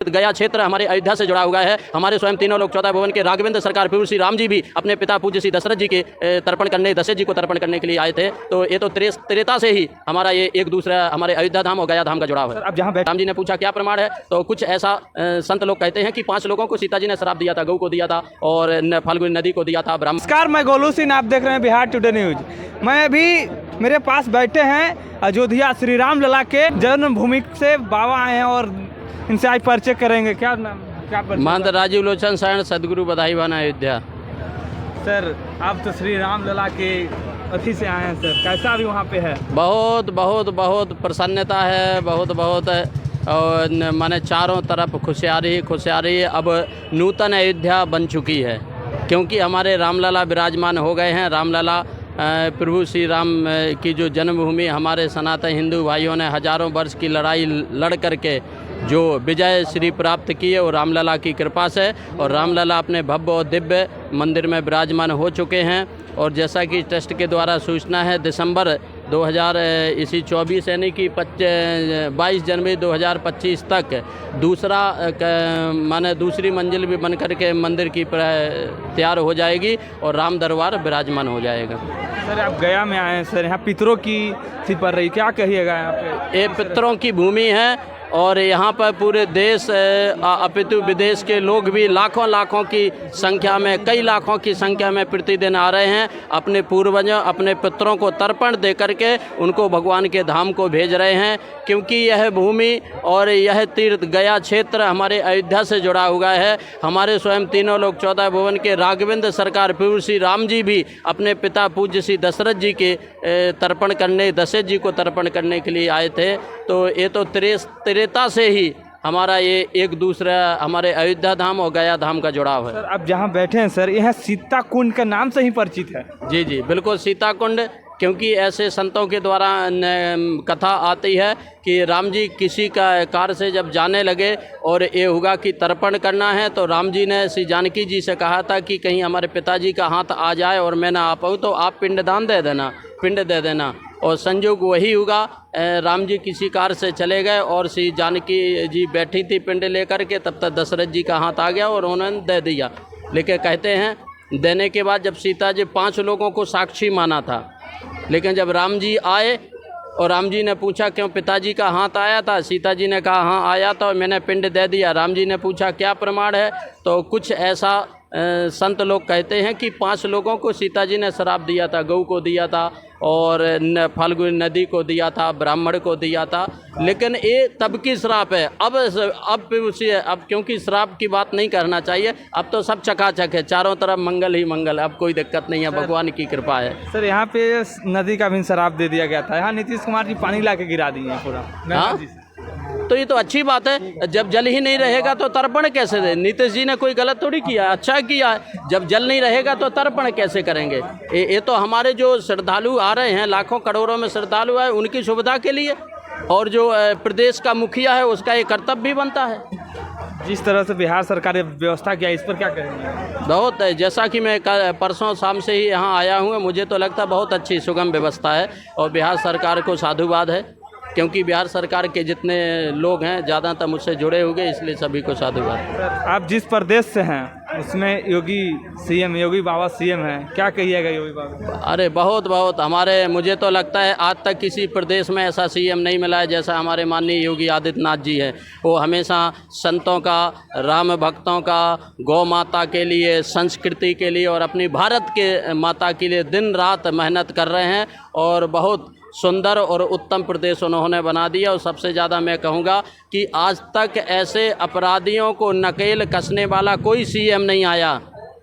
गया क्षेत्र हमारे अयोध्या से जुड़ा हुआ है। हमारे स्वयं तीनों लोग 14 भुवन के राघवेंद्र सरकार प्रभु श्री राम जी भी अपने पिता पूज्य श्री दशरथ जी के दशरथ जी को तर्पण करने के लिए आए थे। तो ये तो त्रेता से ही हमारा ये एक दूसरा हमारे अयोध्या धाम और गया धाम का जुड़ाव है। अब जहाँ राम जी ने पूछा क्या प्रमाण है, तो कुछ ऐसा संत लोग कहते हैं कि 5 लोगों को सीता जी ने श्राप दिया था, गऊ को दिया था और फाल्गुनी नदी को दिया था। नमस्कार, मैं गोलू सिंह, आप देख रहे हैं बिहार टुडे न्यूज। मैं अभी मेरे पास बैठे हैं अयोध्या श्री राम लला के जन्मभूमि से बाबा आए हैं और इनसे आज परिचय करेंगे। क्या नाम, क्या परिचय? महंत राजीव लोचन शरण सदगुरु बधाई भाना अयोध्या। सर, आप तो श्री राम लला के अथी से आए हैं सर, कैसा भी वहाँ पे है? बहुत बहुत बहुत प्रसन्नता है, बहुत बहुत और माने चारों तरफ खुशहाली अब नूतन अयोध्या बन चुकी है, क्योंकि हमारे रामलला विराजमान हो गए हैं। रामलला प्रभु श्री राम की जो जन्मभूमि, हमारे सनातन हिंदू भाइयों ने हजारों वर्ष की लड़ाई लड़ करके जो विजय श्री प्राप्त की है वो रामलला की कृपा से, और रामलला अपने भव्य और दिव्य मंदिर में विराजमान हो चुके हैं। और जैसा कि ट्रस्ट के द्वारा सूचना है, दिसंबर 2024 यानी कि 22 जनवरी 2025 तक दूसरी मंजिल भी बन करके मंदिर की तैयार हो जाएगी और राम दरबार विराजमान हो जाएगा। सर, आप गया में आए हैं सर, यहाँ पितरों की थी पड़ रही, क्या कहिएगा यहाँ पे? ये पितरों की भूमि है और यहाँ पर पूरे देश अपितु विदेश के लोग भी लाखों की संख्या में, कई लाखों की संख्या में प्रतिदिन आ रहे हैं। अपने पूर्वजों, अपने पितरों को तर्पण दे करके उनको भगवान के धाम को भेज रहे हैं, क्योंकि यह भूमि और यह तीर्थ गया क्षेत्र हमारे अयोध्या से जुड़ा हुआ है। हमारे स्वयं तीनों लोग 14 भुवन के राघवेंद्र सरकार प्रभु श्री राम जी भी अपने पिता पूज्य श्री दशरथ जी के दशरथ जी को तर्पण करने के लिए आए थे। तो ये तो त्रेता से ही हमारा ये एक दूसरा हमारे अयोध्या धाम और गया धाम का जुड़ाव है। सर, अब जहाँ बैठे हैं सर, यह सीता कुंड के नाम से ही परिचित है। जी जी बिल्कुल, सीता कुंड, क्योंकि ऐसे संतों के द्वारा कथा आती है कि राम जी किसी का कार से जब जाने लगे और ये होगा कि तर्पण करना है, तो राम जी ने श्री जानकी जी से कहा था कि कहीं हमारे पिताजी का हाथ आ जाए और मैं ना आ पाऊँ तो आप पिंडदान दे देना, पिंड दे देना। और संयोग वही हुआ, राम जी किसी कार से चले गए और श्री जानकी जी बैठी थी पिंड लेकर के, तब तक दशरथ जी का हाथ आ गया और उन्होंने दे दिया। लेकिन कहते हैं देने के बाद जब सीता जी 5 लोगों को साक्षी माना था, लेकिन जब राम जी आए और राम जी ने पूछा क्यों पिताजी का हाथ आया था, सीता जी ने कहा हाँ आया था और मैंने पिंड दे दिया। राम जी ने पूछा क्या प्रमाण है, तो कुछ ऐसा संत लोग कहते हैं कि 5 लोगों को सीता जी ने श्राप दिया था, गऊ को दिया था और फाल्गुनी नदी को दिया था, ब्राह्मण को दिया था। लेकिन ये तब की श्राप है, अब क्योंकि श्राप की बात नहीं करना चाहिए, अब तो सब चकाचक है, चारों तरफ मंगल ही मंगल, अब कोई दिक्कत नहीं है, भगवान की कृपा है। सर, यहाँ पे नदी का भी श्राप दे दिया गया था, यहाँ नीतीश कुमार जी पानी ला के गिरा दिए हैं पूरा। हाँ, तो ये तो अच्छी बात है। जब जल ही नहीं रहेगा तो तर्पण कैसे दे? नीतीश जी ने कोई गलत थोड़ी किया, अच्छा किया। जब जल नहीं रहेगा तो तर्पण कैसे करेंगे? ये तो हमारे जो श्रद्धालु आ रहे हैं, लाखों करोड़ों में श्रद्धालु है, उनकी सुविधा के लिए, और जो प्रदेश का मुखिया है उसका ये कर्तव्य भी बनता है। जिस तरह से बिहार सरकार ने व्यवस्था किया, इस पर क्या कहेंगे? बहुत है, जैसा कि मैं परसों शाम से ही यहाँ आया हूँ, मुझे तो लगता है बहुत अच्छी सुगम व्यवस्था है और बिहार सरकार को साधुवाद है, क्योंकि बिहार सरकार के जितने लोग हैं ज़्यादातर मुझसे जुड़े हुए, इसलिए सभी को साधुवाद। सर, आप जिस प्रदेश से हैं उसमें योगी बाबा सीएम हैं, क्या कहिएगा योगी बाबा? अरे बहुत बहुत, मुझे तो लगता है आज तक किसी प्रदेश में ऐसा सीएम नहीं मिला है जैसा हमारे माननीय योगी आदित्यनाथ जी हैं। वो हमेशा संतों का, राम भक्तों का, गौ माता के लिए, संस्कृति के लिए और अपनी भारत के माता के लिए दिन रात मेहनत कर रहे हैं और बहुत सुंदर और उत्तम प्रदेश उन्होंने बना दिया। और सबसे ज़्यादा मैं कहूँगा कि आज तक ऐसे अपराधियों को नकेल कसने वाला कोई सीएम नहीं आया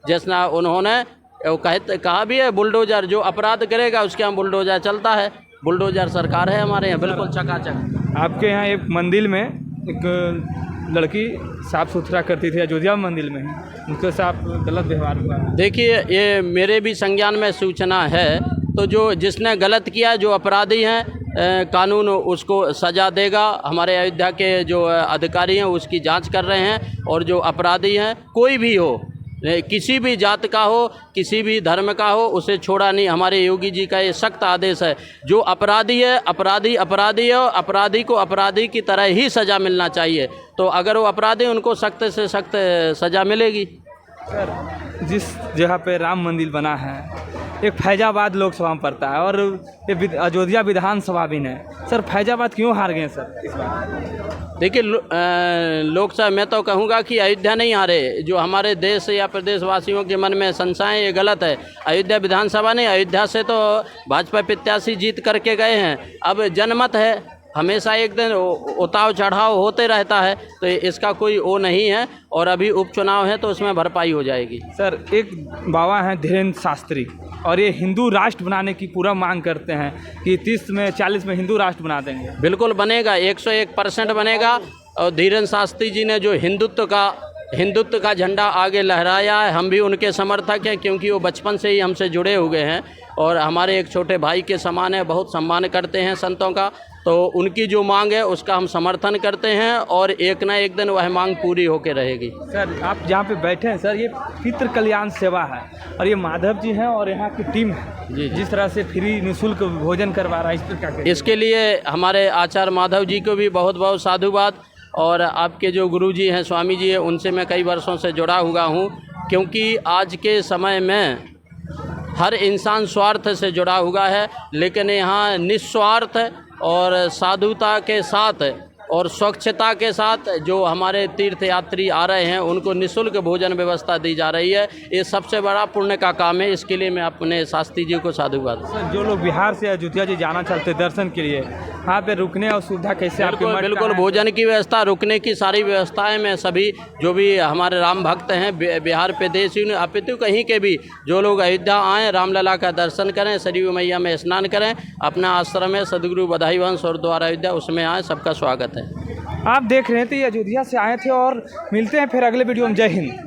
जिसना उन्होंने कहा भी है, बुलडोजर जो अपराध करेगा उसके यहाँ बुलडोजर चलता है, बुलडोजर सरकार है हमारे यहाँ, बिल्कुल चकाचक। आपके यहाँ एक मंदिर में एक लड़की साफ सुथरा करती थी अयोध्या मंदिर में, उनके साथ गलत व्यवहार हुआ। देखिए, ये मेरे भी संज्ञान में सूचना है, तो जिसने गलत किया, जो अपराधी हैं, कानून उसको सज़ा देगा। हमारे अयोध्या के जो अधिकारी हैं उसकी जांच कर रहे हैं, और जो अपराधी हैं कोई भी हो, किसी भी जात का हो, किसी भी धर्म का हो, उसे छोड़ा नहीं। हमारे योगी जी का ये सख्त आदेश है, जो अपराधी है, अपराधी है, और अपराधी को अपराधी की तरह ही सज़ा मिलना चाहिए। तो अगर वो अपराधी, उनको सख्त से सख्त सज़ा मिलेगी। सर, जिस जगह पे राम मंदिर बना है, एक फैजाबाद लोकसभा में पड़ता है और ये अयोध्या विधानसभा भी है। सर, फैजाबाद क्यों हार गए सर इस बार? देखिए, लोकसभा मैं तो कहूँगा कि अयोध्या नहीं हारे। जो हमारे देश या प्रदेशवासियों के मन में संशय, ये गलत है। अयोध्या विधानसभा नहीं, अयोध्या से तो भाजपा प्रत्याशी जीत करके गए हैं। अब जनमत है, हमेशा एक दिन उतार चढ़ाव होते रहता है, तो इसका कोई वो नहीं है। और अभी उपचुनाव है तो उसमें भरपाई हो जाएगी। सर, एक बाबा हैं धीरेन्द्र शास्त्री, और ये हिंदू राष्ट्र बनाने की पूरा मांग करते हैं कि 30 में 40 में हिंदू राष्ट्र बना देंगे। बिल्कुल बनेगा, 101% बनेगा। और धीरेन्द्र शास्त्री जी ने जो हिंदुत्व का झंडा आगे लहराया है, हम भी उनके समर्थक हैं, क्योंकि वो बचपन से ही हमसे जुड़े हुए हैं और हमारे एक छोटे भाई के समान है। बहुत सम्मान करते हैं संतों का, तो उनकी जो मांग है उसका हम समर्थन करते हैं और एक ना एक दिन वह मांग पूरी होकर रहेगी। सर, आप जहाँ पे बैठे हैं सर, ये पितृ कल्याण सेवा है और ये माधव जी हैं और यहाँ की टीम है जी। जिस तरह से फ्री निःशुल्क भोजन करवा रहा है, इस पर क्या कहें? इसके लिए हमारे आचार्य माधव जी को भी बहुत बहुत साधुवाद। और आपके जो गुरु जी हैं, स्वामी जी हैं, उनसे मैं कई वर्षों से जुड़ा हुआ हूँ, क्योंकि आज के समय में हर इंसान स्वार्थ से जुड़ा हुआ है, लेकिन यहाँ निस्वार्थ और साधुता के साथ और स्वच्छता के साथ जो हमारे तीर्थयात्री आ रहे हैं, उनको निःशुल्क भोजन व्यवस्था दी जा रही है। ये सबसे बड़ा पुण्य का काम है। इसके लिए मैं अपने शास्त्री जी को साधुवाद। सर, जो लोग बिहार से अयोध्या जी जाना चाहते हैं दर्शन के लिए, वहाँ पे रुकने और सुविधा कैसे? आपके बिल्कुल भोजन की व्यवस्था, रुकने की सारी व्यवस्थाएं मैं सभी जो भी हमारे राम भक्त हैं बिहार प्रदेश ही अपितु कहीं के भी जो लोग अयोध्या आएँ, रामलला का दर्शन करें, सरयू मैया में स्नान करें, अपना आश्रम है सदगुरु बधाई वंश और द्वारा अयोध्या, उसमें आएँ, सबका स्वागत है। आप देख रहे थे, ये अयोध्या से आए थे और मिलते हैं फिर अगले वीडियो में। जय हिंद।